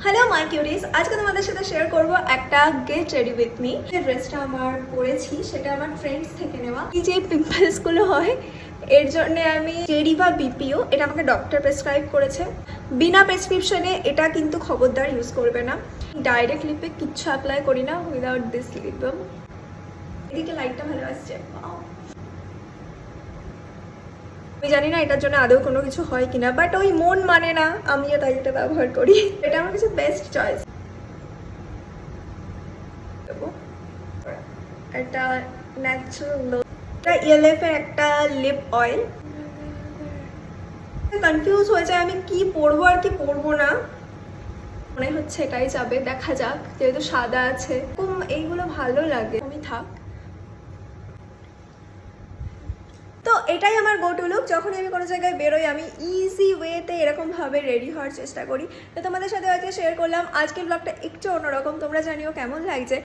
Hello my কিউরিজ, আজকে তোমাদের সাথে শেয়ার করব একটা গেট রেডি উইথ মি। যে ড্রেসটা আমার পরেছি সেটা আমার ফ্রেন্ডস থেকে নেওয়া। এই যে পিম্পলসগুলো হয় এর জন্য আমি জেরিভা বিপিও, এটা আমাকে ডক্টর প্রেসক্রাইব করেছে। বিনা প্রেসক্রিপশনে এটা কিন্তু খবরদার ইউজ করবে না। ডাইরেক্ট লিপে কিচ্ছু অ্যাপ্লাই করি না উইদাউট দিস লিপ বাম। এদিকে লাইটটা ভালো আসছে। আমি জানি না এটার জন্য আদৌ কোনো কিছু হয় কিনা, বাট ওই মন মানে না, আমিও তাই এটা ব্যবহার করি। এটা আমার কাছে বেস্ট চয়েস। এটা ন্যাচারাল, এটা ইএলএফ এর একটা লিপ অয়েল। কনফিউজ হয়ে যায় আমি কি পরবো আর কি পরবো না। মনে হচ্ছে এটাই যাবে, দেখা যাক। যেহেতু সাদা আছে, এইগুলো ভালো লাগে, আমি থাক। তো এটাই আমার গো টু লুক। যখন আমি কোনো জায়গায় বেরোই আমি ইজি ওয়েতে এরকমভাবে রেডি হওয়ার চেষ্টা করি। তো তোমাদের সাথে আজকে শেয়ার করলাম। আজকের ব্লগটা একটু অন্যরকম, তোমরা জানিও কেমন লাগছে।